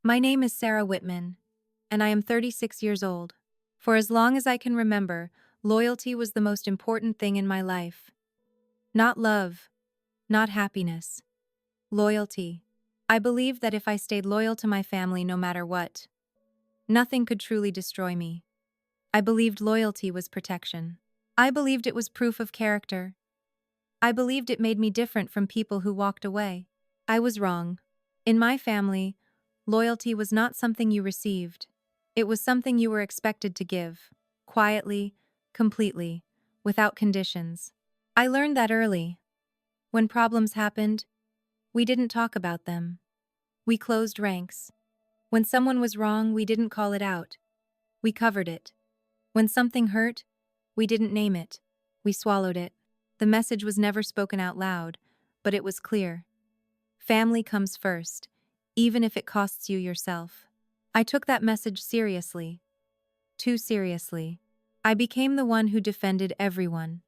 My name is Sarah Whitman, and I am 36 years old. For as long as I can remember, loyalty was the most important thing in my life. Not love, not happiness. Loyalty. I believed that if I stayed loyal to my family no matter what, nothing could truly destroy me. I believed loyalty was protection. I believed it was proof of character. I believed it made me different from people who walked away. I was wrong. In my family, loyalty was not something you received. It was something you were expected to give, quietly, completely, without conditions. I learned that early. When problems happened, we didn't talk about them. We closed ranks. When someone was wrong, we didn't call it out. We covered it. When something hurt, we didn't name it. We swallowed it. The message was never spoken out loud, but it was clear. Family comes first, even if it costs you yourself. I took that message seriously. Too seriously. I became the one who defended everyone.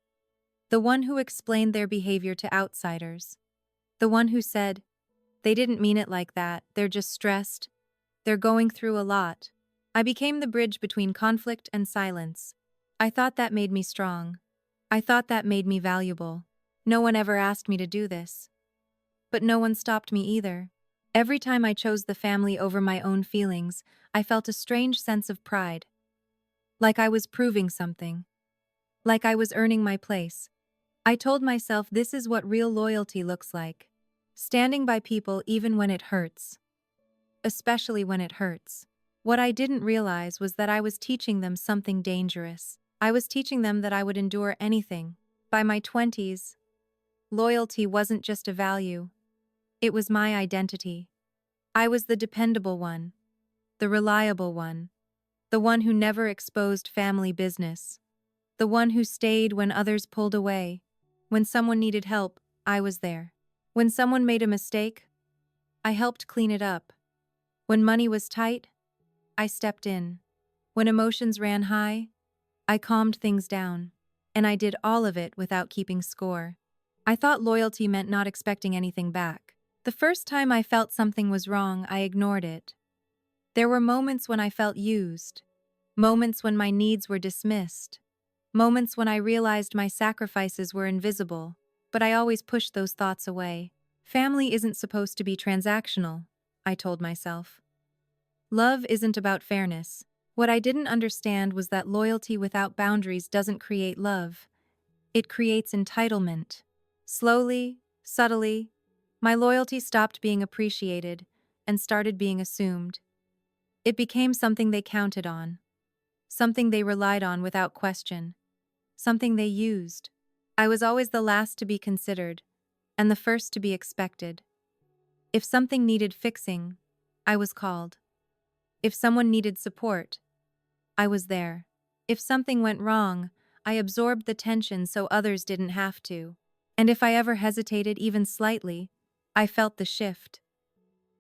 The one who explained their behavior to outsiders. The one who said, "They didn't mean it like that, they're just stressed. They're going through a lot." I became the bridge between conflict and silence. I thought that made me strong. I thought that made me valuable. No one ever asked me to do this. But no one stopped me either. Every time I chose the family over my own feelings, I felt a strange sense of pride. Like I was proving something. Like I was earning my place. I told myself this is what real loyalty looks like. Standing by people even when it hurts. Especially when it hurts. What I didn't realize was that I was teaching them something dangerous. I was teaching them that I would endure anything. By my 20s, loyalty wasn't just a value. It was my identity. I was the dependable one, the reliable one, the one who never exposed family business, the one who stayed when others pulled away. When someone needed help, I was there. When someone made a mistake, I helped clean it up. When money was tight, I stepped in. When emotions ran high, I calmed things down. And I did all of it without keeping score. I thought loyalty meant not expecting anything back. The first time I felt something was wrong, I ignored it. There were moments when I felt used. Moments when my needs were dismissed. Moments when I realized my sacrifices were invisible. But I always pushed those thoughts away. Family isn't supposed to be transactional, I told myself. Love isn't about fairness. What I didn't understand was that loyalty without boundaries doesn't create love. It creates entitlement. Slowly, subtly, my loyalty stopped being appreciated and started being assumed. It became something they counted on. Something they relied on without question. Something they used. I was always the last to be considered, and the first to be expected. If something needed fixing, I was called. If someone needed support, I was there. If something went wrong, I absorbed the tension so others didn't have to. And if I ever hesitated even slightly, I felt the shift.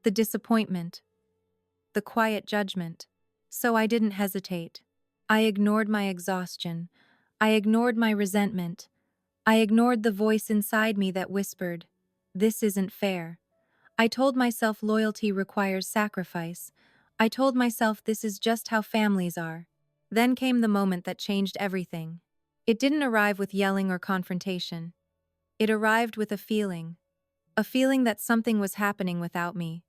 The disappointment. The quiet judgment. So I didn't hesitate. I ignored my exhaustion. I ignored my resentment. I ignored the voice inside me that whispered, "This isn't fair." I told myself loyalty requires sacrifice. I told myself this is just how families are. Then came the moment that changed everything. It didn't arrive with yelling or confrontation. It arrived with a feeling that something was happening without me.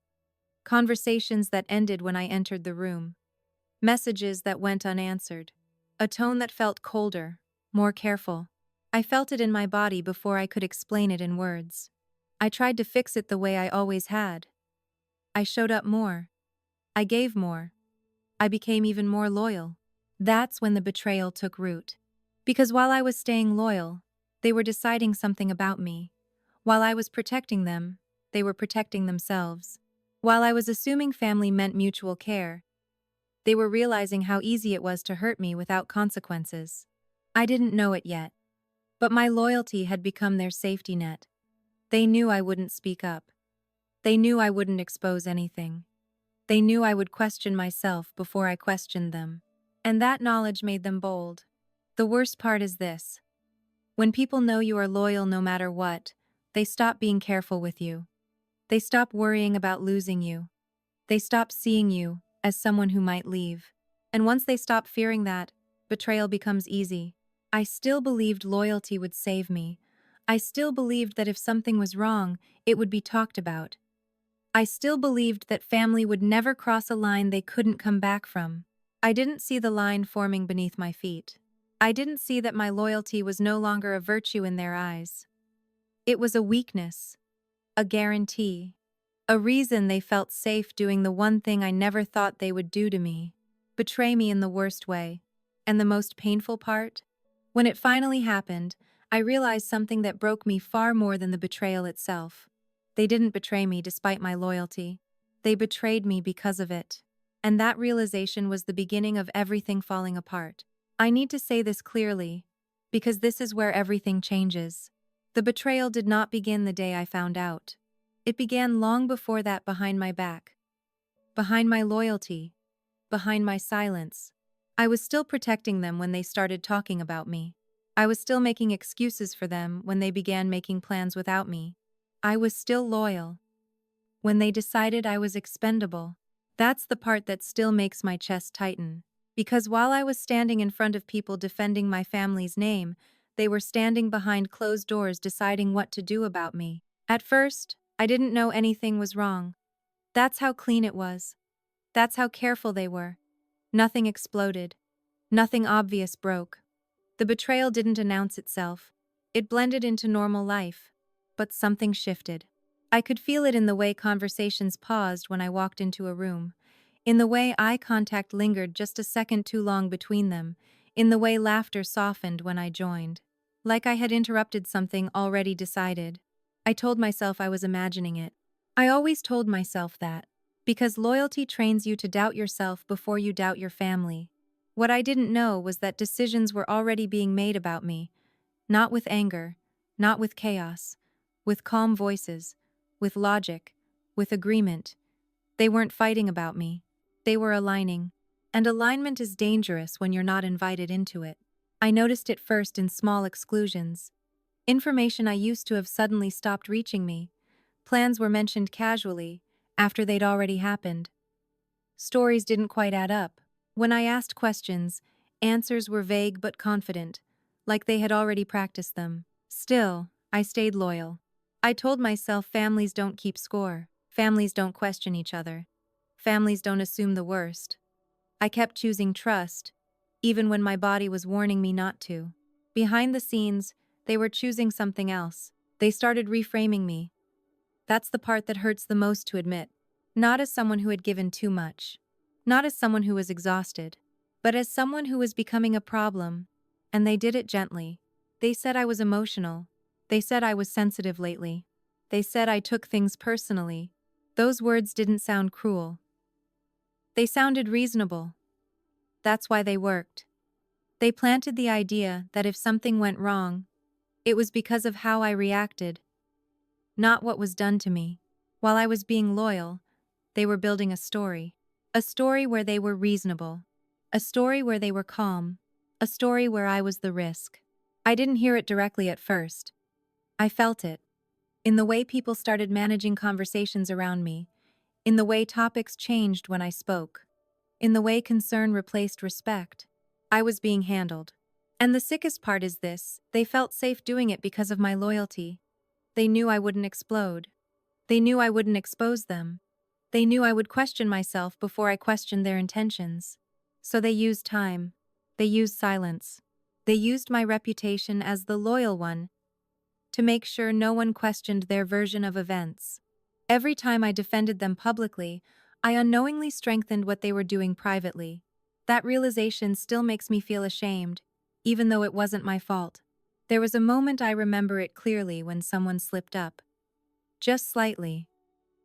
Conversations that ended when I entered the room. Messages that went unanswered. A tone that felt colder, more careful. I felt it in my body before I could explain it in words. I tried to fix it the way I always had. I showed up more. I gave more. I became even more loyal. That's when the betrayal took root. Because while I was staying loyal, they were deciding something about me. While I was protecting them, they were protecting themselves. While I was assuming family meant mutual care, they were realizing how easy it was to hurt me without consequences. I didn't know it yet, but my loyalty had become their safety net. They knew I wouldn't speak up. They knew I wouldn't expose anything. They knew I would question myself before I questioned them. And that knowledge made them bold. The worst part is this. When people know you are loyal no matter what, they stop being careful with you. They stop worrying about losing you. They stop seeing you as someone who might leave. And once they stop fearing that, betrayal becomes easy. I still believed loyalty would save me. I still believed that if something was wrong, it would be talked about. I still believed that family would never cross a line they couldn't come back from. I didn't see the line forming beneath my feet. I didn't see that my loyalty was no longer a virtue in their eyes. It was a weakness, a guarantee, a reason they felt safe doing the one thing I never thought they would do to me: betray me in the worst way. And the most painful part? When it finally happened, I realized something that broke me far more than the betrayal itself. They didn't betray me despite my loyalty. They betrayed me because of it. And that realization was the beginning of everything falling apart. I need to say this clearly, because this is where everything changes. The betrayal did not begin the day I found out. It began long before that, behind my back. Behind my loyalty. Behind my silence. I was still protecting them when they started talking about me. I was still making excuses for them when they began making plans without me. I was still loyal when they decided I was expendable. That's the part that still makes my chest tighten. Because while I was standing in front of people defending my family's name, they were standing behind closed doors deciding what to do about me. At first, I didn't know anything was wrong. That's how clean it was. That's how careful they were. Nothing exploded. Nothing obvious broke. The betrayal didn't announce itself. It blended into normal life. But something shifted. I could feel it in the way conversations paused when I walked into a room, in the way eye contact lingered just a second too long between them, in the way laughter softened when I joined. Like I had interrupted something already decided. I told myself I was imagining it. I always told myself that, because loyalty trains you to doubt yourself before you doubt your family. What I didn't know was that decisions were already being made about me, not with anger, not with chaos, with calm voices, with logic, with agreement. They weren't fighting about me. They were aligning. And alignment is dangerous when you're not invited into it. I noticed it first in small exclusions. Information I used to have suddenly stopped reaching me. Plans were mentioned casually, after they'd already happened. Stories didn't quite add up. When I asked questions, answers were vague but confident, like they had already practiced them. Still, I stayed loyal. I told myself families don't keep score. Families don't question each other. Families don't assume the worst. I kept choosing trust, even when my body was warning me not to. Behind the scenes, they were choosing something else. They started reframing me. That's the part that hurts the most to admit. Not as someone who had given too much. Not as someone who was exhausted. But as someone who was becoming a problem. And they did it gently. They said I was emotional. They said I was sensitive lately. They said I took things personally. Those words didn't sound cruel. They sounded reasonable. That's why they worked. They planted the idea that if something went wrong, it was because of how I reacted, not what was done to me. While I was being loyal, they were building a story. A story where they were reasonable. A story where they were calm. A story where I was the risk. I didn't hear it directly at first. I felt it. In the way people started managing conversations around me. In the way topics changed when I spoke. In the way concern replaced respect. I was being handled. And the sickest part is this: they felt safe doing it because of my loyalty. They knew I wouldn't explode. They knew I wouldn't expose them. They knew I would question myself before I questioned their intentions. So they used time. They used silence. They used my reputation as the loyal one to make sure no one questioned their version of events. Every time I defended them publicly, I unknowingly strengthened what they were doing privately. That realization still makes me feel ashamed, even though it wasn't my fault. There was a moment I remember it clearly when someone slipped up. Just slightly.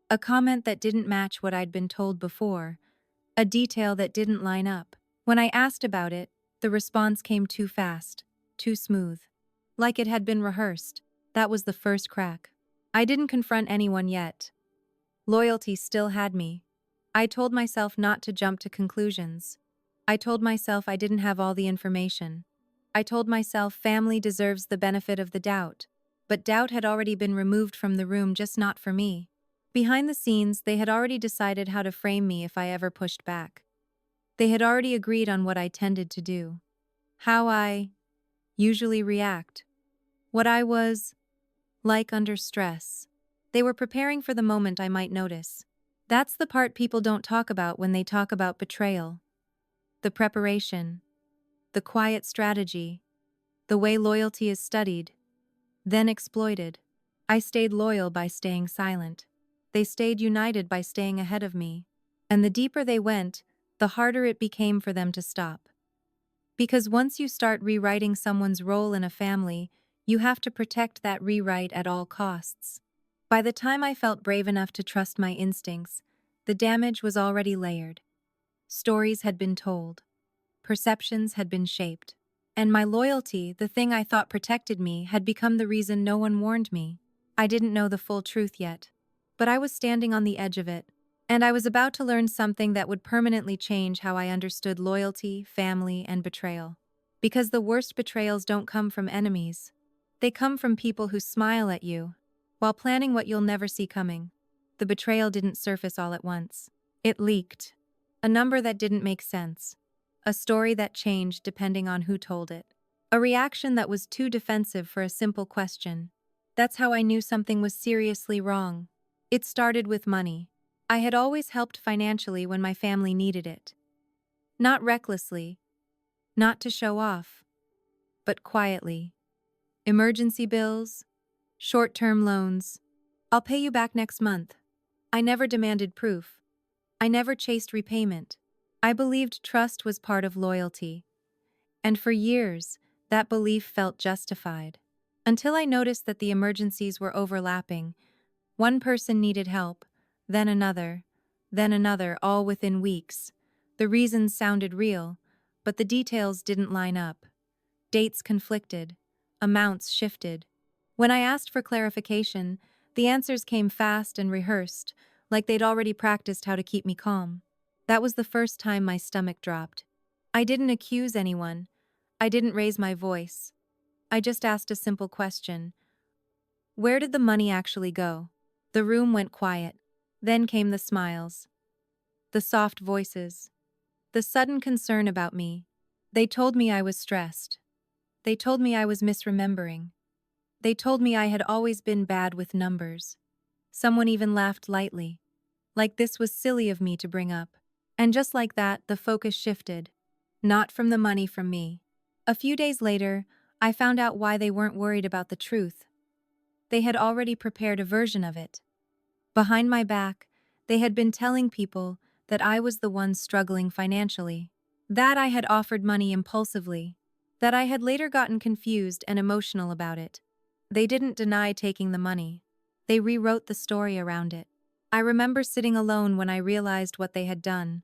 A comment that didn't match what I'd been told before. A detail that didn't line up. When I asked about it, the response came too fast, too smooth. Like it had been rehearsed. That was the first crack. I didn't confront anyone yet. Loyalty still had me. I told myself not to jump to conclusions. I told myself I didn't have all the information. I told myself family deserves the benefit of the doubt. But doubt had already been removed from the room, just not for me. Behind the scenes, they had already decided how to frame me if I ever pushed back. They had already agreed on what I tended to do, how I usually react, what I was like under stress. They were preparing for the moment I might notice. That's the part people don't talk about when they talk about betrayal. The preparation, the quiet strategy, the way loyalty is studied, then exploited. I stayed loyal by staying silent. They stayed united by staying ahead of me. And the deeper they went, the harder it became for them to stop. Because once you start rewriting someone's role in a family, you have to protect that rewrite at all costs. By the time I felt brave enough to trust my instincts, the damage was already layered. Stories had been told. Perceptions had been shaped. And my loyalty, the thing I thought protected me, had become the reason no one warned me. I didn't know the full truth yet. But I was standing on the edge of it. And I was about to learn something that would permanently change how I understood loyalty, family, and betrayal. Because the worst betrayals don't come from enemies. They come from people who smile at you, while planning what you'll never see coming. The betrayal didn't surface all at once. It leaked. A number that didn't make sense. A story that changed depending on who told it. A reaction that was too defensive for a simple question. That's how I knew something was seriously wrong. It started with money. I had always helped financially when my family needed it. Not recklessly, not to show off, but quietly. Emergency bills, short-term loans. I'll pay you back next month. I never demanded proof. I never chased repayment. I believed trust was part of loyalty. And for years, that belief felt justified. Until I noticed that the emergencies were overlapping. One person needed help, then another, all within weeks. The reasons sounded real, but the details didn't line up. Dates conflicted, amounts shifted. When I asked for clarification, the answers came fast and rehearsed, like they'd already practiced how to keep me calm. That was the first time my stomach dropped. I didn't accuse anyone. I didn't raise my voice. I just asked a simple question. Where did the money actually go? The room went quiet. Then came the smiles. The soft voices. The sudden concern about me. They told me I was stressed. They told me I was misremembering. They told me I had always been bad with numbers. Someone even laughed lightly, like this was silly of me to bring up. And just like that, the focus shifted. Not from the money from me. A few days later, I found out why they weren't worried about the truth. They had already prepared a version of it. Behind my back, they had been telling people that I was the one struggling financially, that I had offered money impulsively, that I had later gotten confused and emotional about it. They didn't deny taking the money. They rewrote the story around it. I remember sitting alone when I realized what they had done.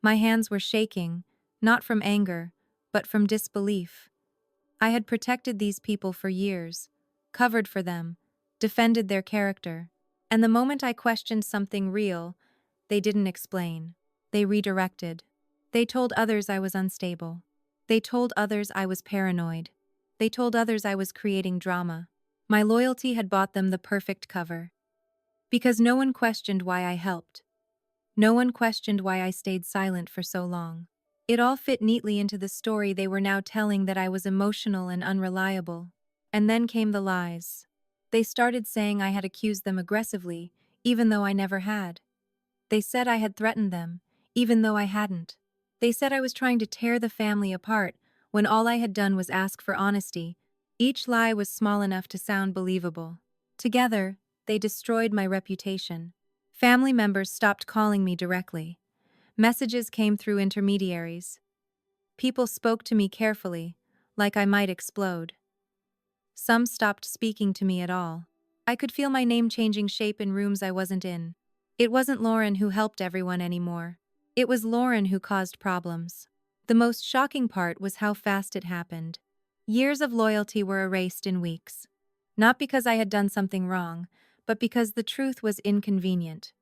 My hands were shaking, not from anger, but from disbelief. I had protected these people for years, covered for them, defended their character. And the moment I questioned something real, they didn't explain. They redirected. They told others I was unstable. They told others I was paranoid. They told others I was creating drama. My loyalty had bought them the perfect cover. Because no one questioned why I helped. No one questioned why I stayed silent for so long. It all fit neatly into the story they were now telling, that I was emotional and unreliable. And then came the lies. They started saying I had accused them aggressively, even though I never had. They said I had threatened them, even though I hadn't. They said I was trying to tear the family apart, when all I had done was ask for honesty. Each lie was small enough to sound believable. Together, they destroyed my reputation. Family members stopped calling me directly. Messages came through intermediaries. People spoke to me carefully, like I might explode. Some stopped speaking to me at all. I could feel my name changing shape in rooms I wasn't in. It wasn't Lauren who helped everyone anymore. It was Lauren who caused problems. The most shocking part was how fast it happened. Years of loyalty were erased in weeks. Not because I had done something wrong, but because the truth was inconvenient.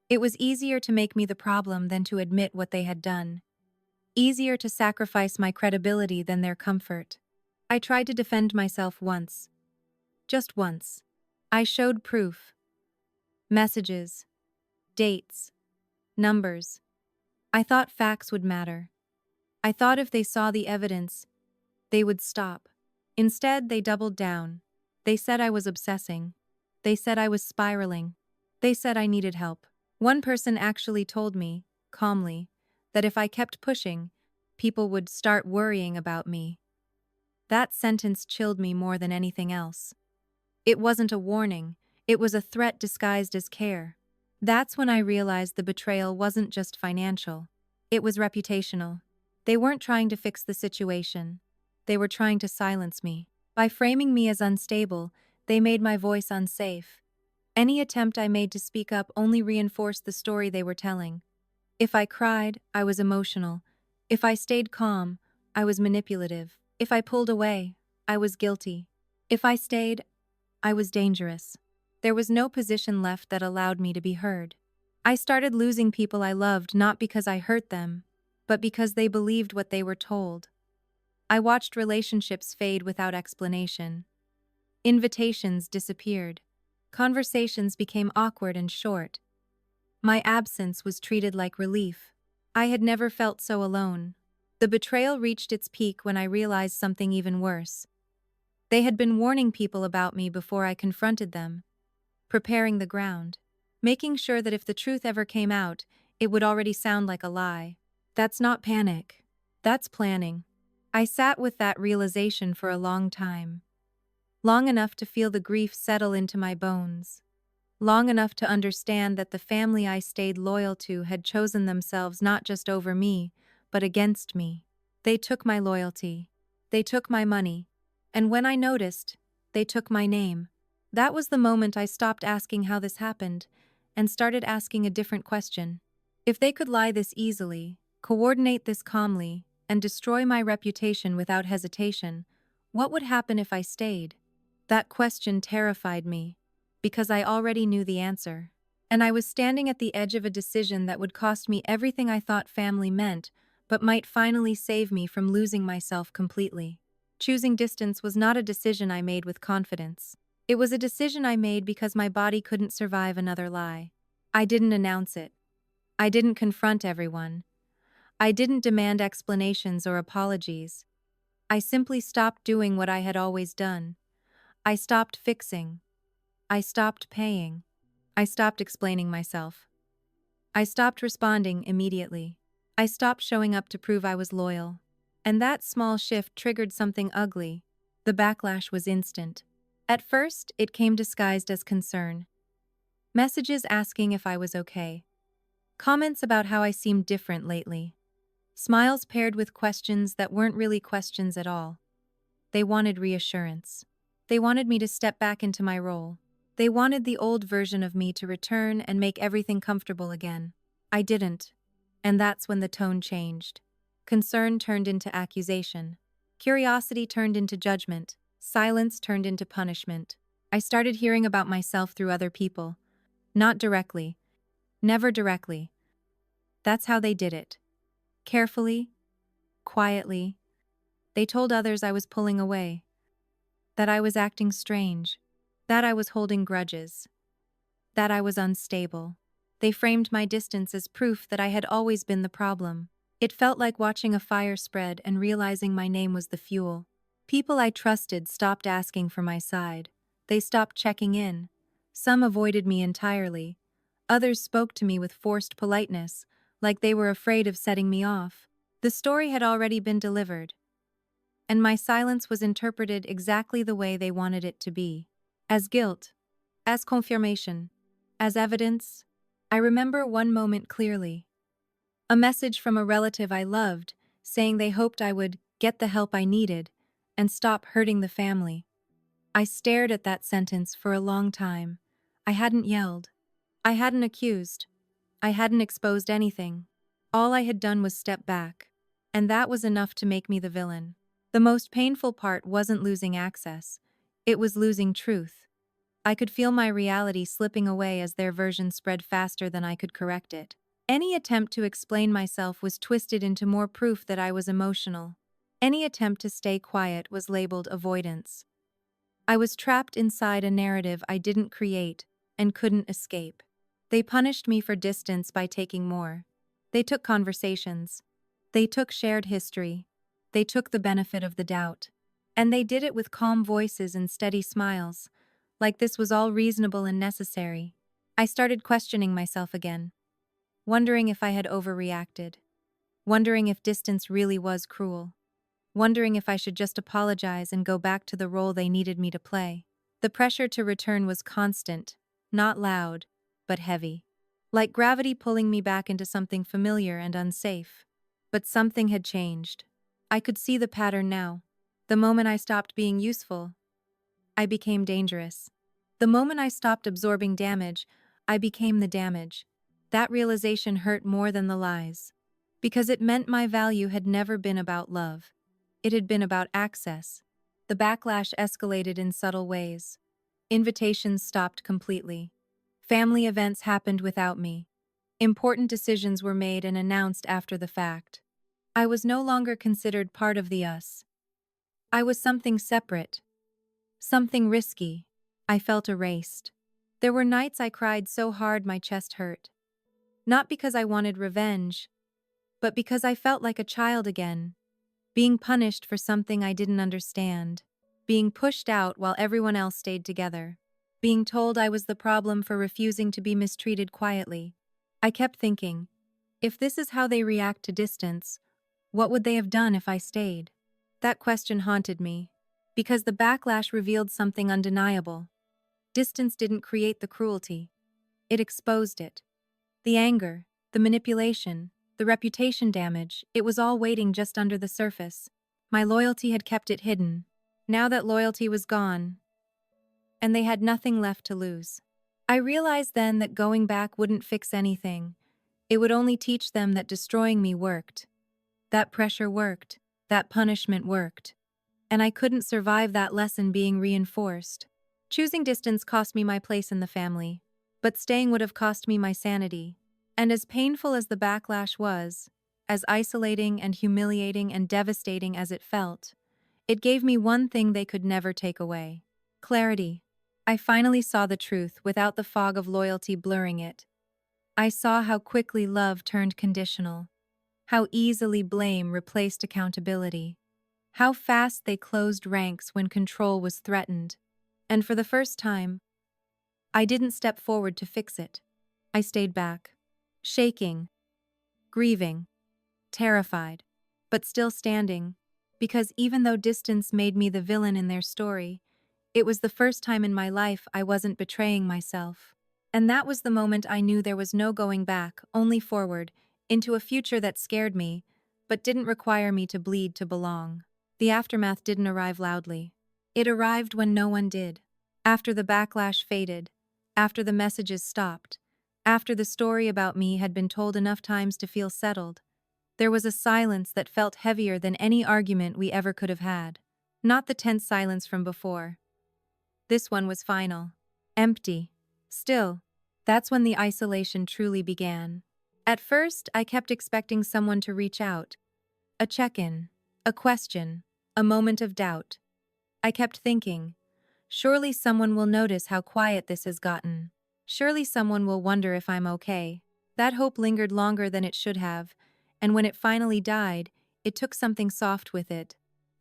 It was easier to make me the problem than to admit what they had done. Easier to sacrifice my credibility than their comfort. I tried to defend myself once. Just once. I showed proof. Messages, dates, numbers. I thought facts would matter. I thought if they saw the evidence, they would stop. Instead, they doubled down. They said I was obsessing. They said I was spiraling. They said I needed help. One person actually told me, calmly, that if I kept pushing, people would start worrying about me. That sentence chilled me more than anything else. It wasn't a warning, it was a threat disguised as care. That's when I realized the betrayal wasn't just financial. It was reputational. They weren't trying to fix the situation. They were trying to silence me. By framing me as unstable, they made my voice unsafe. Any attempt I made to speak up only reinforced the story they were telling. If I cried, I was emotional. If I stayed calm, I was manipulative. If I pulled away, I was guilty. If I stayed, I was dangerous. There was no position left that allowed me to be heard. I started losing people I loved not because I hurt them, but because they believed what they were told. I watched relationships fade without explanation. Invitations disappeared. Conversations became awkward and short. My absence was treated like relief. I had never felt so alone. The betrayal reached its peak when I realized something even worse. They had been warning people about me before I confronted them, preparing the ground, making sure that if the truth ever came out, it would already sound like a lie. That's not panic. That's planning. I sat with that realization for a long time. Long enough to feel the grief settle into my bones. Long enough to understand that the family I stayed loyal to had chosen themselves not just over me, but against me. They took my loyalty. They took my money. And when I noticed, they took my name. That was the moment I stopped asking how this happened and started asking a different question. If they could lie this easily, coordinate this calmly, and destroy my reputation without hesitation, what would happen if I stayed? That question terrified me, because I already knew the answer. And I was standing at the edge of a decision that would cost me everything I thought family meant, but might finally save me from losing myself completely. Choosing distance was not a decision I made with confidence. It was a decision I made because my body couldn't survive another lie. I didn't announce it. I didn't confront everyone. I didn't demand explanations or apologies. I simply stopped doing what I had always done. I stopped fixing. I stopped paying. I stopped explaining myself. I stopped responding immediately. I stopped showing up to prove I was loyal. And that small shift triggered something ugly. The backlash was instant. At first, it came disguised as concern. Messages asking if I was okay. Comments about how I seemed different lately. Smiles paired with questions that weren't really questions at all. They wanted reassurance. They wanted me to step back into my role. They wanted the old version of me to return and make everything comfortable again. I didn't. And that's when the tone changed. Concern turned into accusation. Curiosity turned into judgment. Silence turned into punishment. I started hearing about myself through other people. Not directly. Never directly. That's how they did it. Carefully. Quietly. They told others I was pulling away. That I was acting strange. That I was holding grudges. That I was unstable. They framed my distance as proof that I had always been the problem. It felt like watching a fire spread and realizing my name was the fuel. People I trusted stopped asking for my side. They stopped checking in. Some avoided me entirely. Others spoke to me with forced politeness, like they were afraid of setting me off. The story had already been delivered, and my silence was interpreted exactly the way they wanted it to be. As guilt, as confirmation, as evidence. I remember one moment clearly. A message from a relative I loved, saying they hoped I would get the help I needed and stop hurting the family. I stared at that sentence for a long time. I hadn't yelled. I hadn't accused. I hadn't exposed anything. All I had done was step back. And that was enough to make me the villain. The most painful part wasn't losing access. It was losing truth. I could feel my reality slipping away as their version spread faster than I could correct it. Any attempt to explain myself was twisted into more proof that I was emotional. Any attempt to stay quiet was labeled avoidance. I was trapped inside a narrative I didn't create, and couldn't escape. They punished me for distance by taking more. They took conversations. They took shared history. They took the benefit of the doubt. And they did it with calm voices and steady smiles, like this was all reasonable and necessary. I started questioning myself again, wondering if I had overreacted, wondering if distance really was cruel, wondering if I should just apologize and go back to the role they needed me to play. The pressure to return was constant, not loud, but heavy. Like gravity pulling me back into something familiar and unsafe. But something had changed. I could see the pattern now. The moment I stopped being useful, I became dangerous. The moment I stopped absorbing damage, I became the damage. That realization hurt more than the lies. Because it meant my value had never been about love. It had been about access. The backlash escalated in subtle ways. Invitations stopped completely. Family events happened without me. Important decisions were made and announced after the fact. I was no longer considered part of the us. I was something separate, something risky. I felt erased. There were nights I cried so hard my chest hurt. Not because I wanted revenge, but because I felt like a child again, being punished for something I didn't understand, being pushed out while everyone else stayed together, being told I was the problem for refusing to be mistreated quietly. I kept thinking, if this is how they react to distance, what would they have done if I stayed? That question haunted me, because the backlash revealed something undeniable. Distance didn't create the cruelty. It exposed it. The anger, the manipulation, the reputation damage, it was all waiting just under the surface. My loyalty had kept it hidden. Now that loyalty was gone, and they had nothing left to lose. I realized then that going back wouldn't fix anything. It would only teach them that destroying me worked. That pressure worked. That punishment worked. And I couldn't survive that lesson being reinforced. Choosing distance cost me my place in the family, but staying would have cost me my sanity. And as painful as the backlash was, as isolating and humiliating and devastating as it felt, it gave me one thing they could never take away: clarity. I finally saw the truth without the fog of loyalty blurring it. I saw how quickly love turned conditional, how easily blame replaced accountability, how fast they closed ranks when control was threatened. And for the first time, I didn't step forward to fix it. I stayed back, shaking, grieving, terrified, but still standing, because even though distance made me the villain in their story, it was the first time in my life I wasn't betraying myself. And that was the moment I knew there was no going back, only forward, into a future that scared me, but didn't require me to bleed to belong. The aftermath didn't arrive loudly. It arrived when no one did. After the backlash faded, after the messages stopped, after the story about me had been told enough times to feel settled, there was a silence that felt heavier than any argument we ever could have had. Not the tense silence from before. This one was final. Empty. Still, that's when the isolation truly began. At first, I kept expecting someone to reach out. A check-in. A question. A moment of doubt. I kept thinking, surely someone will notice how quiet this has gotten. Surely someone will wonder if I'm okay. That hope lingered longer than it should have, and when it finally died, it took something soft with it.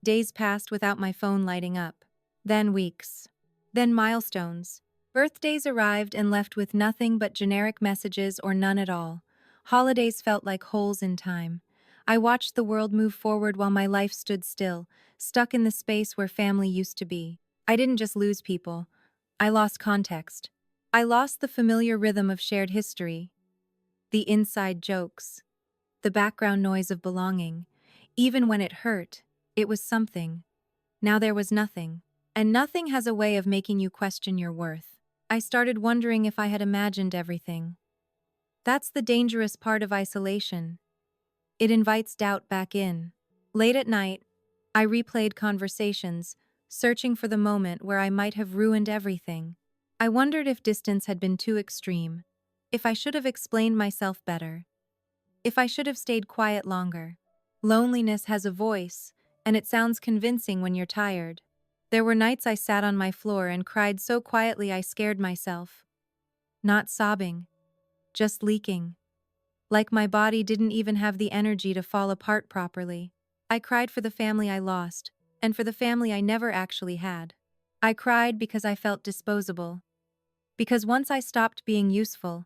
Days passed without my phone lighting up. Then weeks. Then milestones. Birthdays arrived and left with nothing but generic messages or none at all. Holidays felt like holes in time. I watched the world move forward while my life stood still, stuck in the space where family used to be. I didn't just lose people. I lost context. I lost the familiar rhythm of shared history, the inside jokes, the background noise of belonging. Even when it hurt, it was something. Now there was nothing. And nothing has a way of making you question your worth. I started wondering if I had imagined everything. That's the dangerous part of isolation. It invites doubt back in. Late at night, I replayed conversations, searching for the moment where I might have ruined everything. I wondered if distance had been too extreme, if I should have explained myself better, if I should have stayed quiet longer. Loneliness has a voice, and it sounds convincing when you're tired. There were nights I sat on my floor and cried so quietly I scared myself. not sobbing, just leaking. Like my body didn't even have the energy to fall apart properly. I cried for the family I lost, and for the family I never actually had. I cried because I felt disposable. Because once I stopped being useful,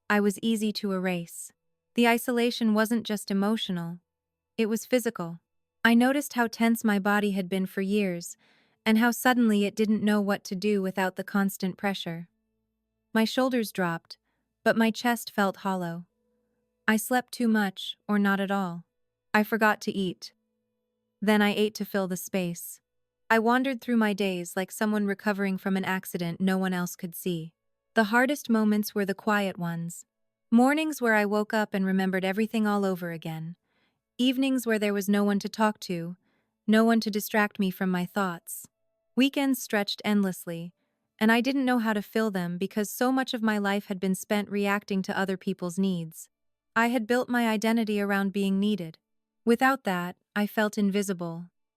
I was easy to erase. The isolation wasn't just emotional, it was physical. I noticed how tense my body had been for years, and how suddenly it didn't know what to do without the constant pressure. My shoulders dropped, but my chest felt hollow. I slept too much, or not at all. I forgot to eat. Then I ate to fill the space. I wandered through my days like someone recovering from an accident no one else could see. The hardest moments were the quiet ones. Mornings where I woke up and remembered everything all over again. Evenings where there was no one to talk to, no one to distract me from my thoughts. Weekends stretched endlessly, and I didn't know how to fill them because so much of my life had been spent reacting to other people's needs. I had built my identity around being needed. Without that, I felt invisible,